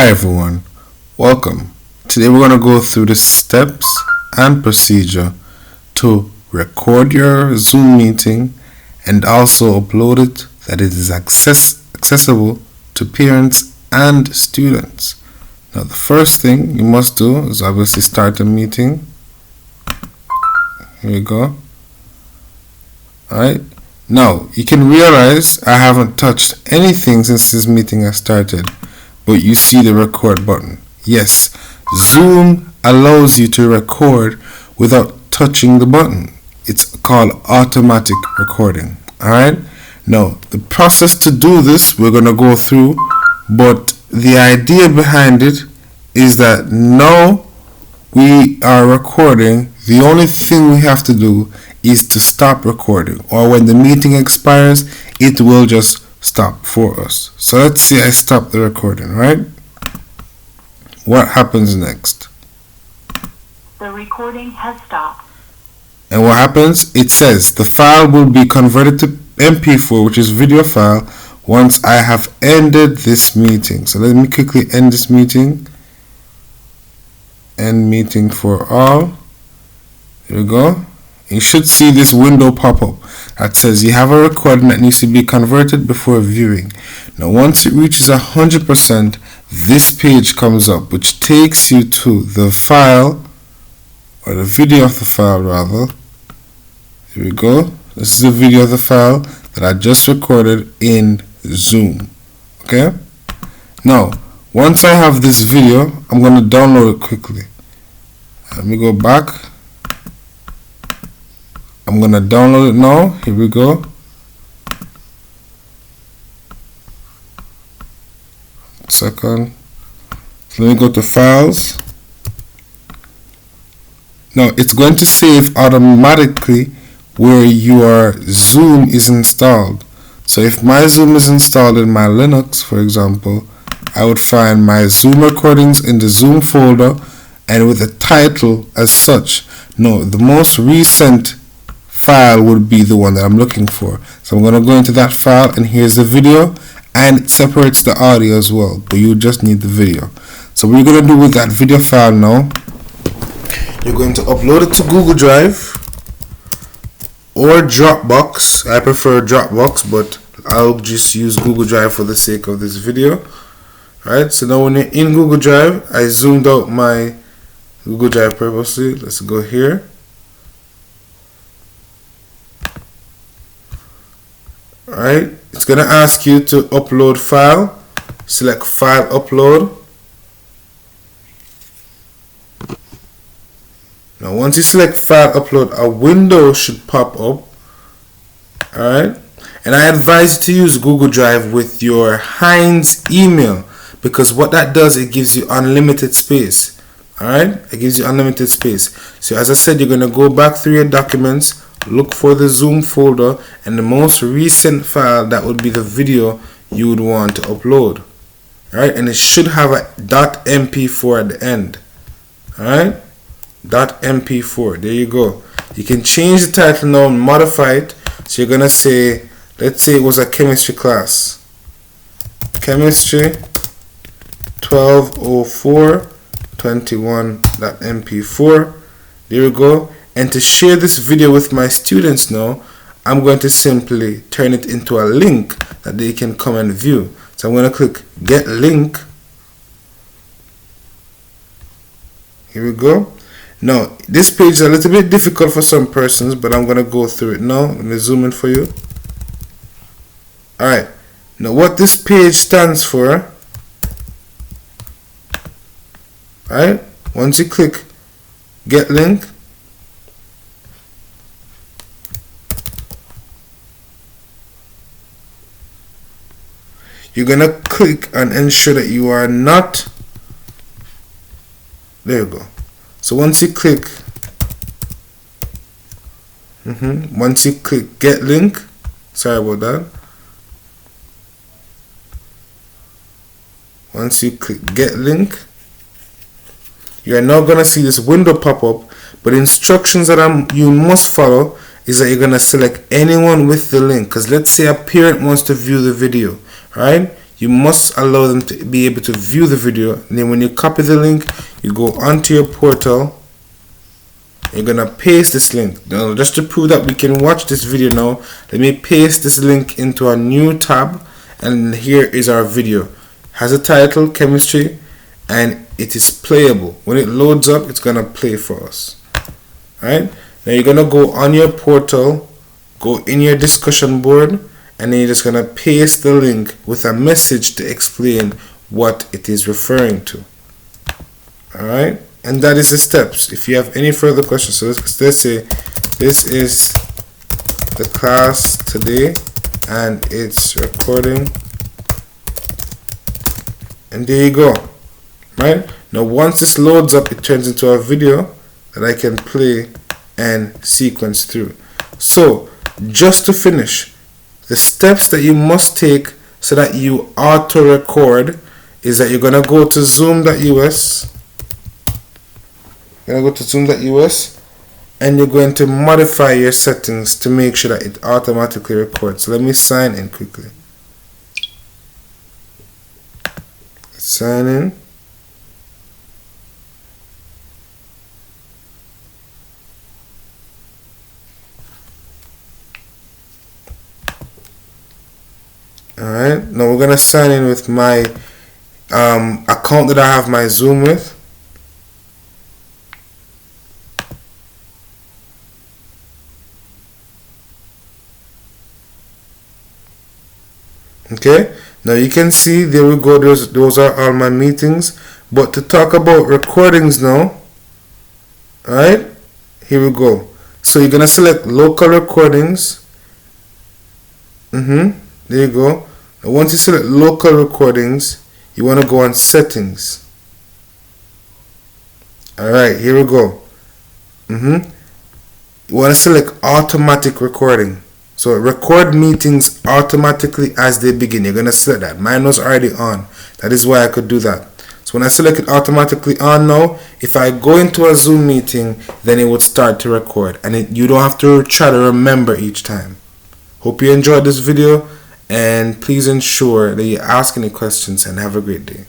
Hi everyone, welcome. Today we're going to go through the steps and procedure to record your Zoom meeting and also upload it that it is accessible to parents and students. Now the first thing you must do is obviously start a meeting. Here we go. Alright, now you can realize I haven't touched anything since this meeting has started. But you see the record button. Yes, Zoom allows you to record without touching the button. It's called automatic recording. Alright? Now, the process to do this we're going to go through, but the idea behind it is that now we are recording. The only thing we have to do is to stop recording, or when the meeting expires, it will just stop for us. So let's say I stop the recording, right? What happens next? The recording has stopped. And what happens? It says the file will be converted to MP4, which is video file, once I have ended this meeting. So let me quickly end this meeting. End meeting for all. Here we go. You should see this window pop up that says you have a recording that needs to be converted before viewing. Now once it reaches 100%, this page comes up which takes you to the file, or the video of the file rather. Here we go. This is the video of the file that I just recorded in Zoom. Okay? Now once I have this video, I'm going to download it quickly. Let me go back. I'm gonna download it now. Here we go. Second. So let me go to files. Now it's going to save automatically where your Zoom is installed. So if my Zoom is installed in my Linux, for example, I would find my Zoom recordings in the Zoom folder and with a title as such. No, the most recent file would be the one that I'm looking for. So I'm going to go into that file, and here's the video, and it separates the audio as well, but you just need the video. So what you're going to do with that video file now, you're going to upload it to Google Drive or Dropbox. I prefer Dropbox, but I'll just use Google Drive for the sake of this video. Alright, so now when you're in Google Drive, I zoomed out my Google Drive purposely. Let's go here. Alright, it's going to ask you to upload file. Select file upload. Now once you select file upload, a window should pop up. Alright, and I advise you to use Google Drive with your Heinz email, because what that does, it gives you unlimited space. Alright, it gives you unlimited space. So as I said, you're going to go back through your documents, look for the Zoom folder, and the most recent file, that would be the video you would want to upload. Alright, and it should have a .mp4 at the end. Alright, .mp4, there you go. You can change the title now and modify it. So you're gonna say, let's say it was a chemistry class. Chemistry 1204 21.mp4. There we go. And to share this video with my students now, I'm going to simply turn it into a link that they can come and view. So I'm going to click get link. Here we go. Now this page is a little bit difficult for some persons, but I'm going to go through it now. Let me zoom in for you. Alright, now what this page stands for, alright, once you click get link, you're gonna click and ensure that you are not, there you go. So once you click once you click get link, sorry about that, once you click get link, you are now gonna see this window pop up, but instructions that you must follow is that you're gonna select anyone with the link, because let's say a parent wants to view the video, right? you must allow them to be able to view the video. And then when you copy the link, you go onto your portal. You're gonna paste this link. Now, just to prove that we can watch this video now, let me paste this link into a new tab, and here is our video. It has a title, chemistry, and it is playable. When it loads up, it's gonna play for us. Alright? Now you're gonna go on your portal, go in your discussion board, and then you're just gonna paste the link with a message to explain what it is referring to. Alright? And that is the steps. If you have any further questions, so let's say this is the class today and it's recording, and there you go. Right now, once this loads up, it turns into a video that I can play and sequence through. So just to finish, the steps that you must take so that you auto record is that you're gonna go to zoom.us. You're going to go to zoom.us, and you're going to modify your settings to make sure that it automatically records. So let me sign in quickly. Sign in. Alright, now we're going to sign in with my account that I have my Zoom with. Okay, now you can see, there we go, those are all my meetings. But to talk about recordings now, alright, here we go. So you're gonna select local recordings. There you go. Now once you select local recordings, you want to go on settings. Alright, here we go. You want to select automatic recording. So record meetings automatically as they begin. You're going to select that. Mine was already on. That is why I could do that. So when I select it automatically on now, if I go into a Zoom meeting, then it would start to record. And you don't have to try to remember each time. Hope you enjoyed this video, and please ensure that you ask any questions, and have a great day.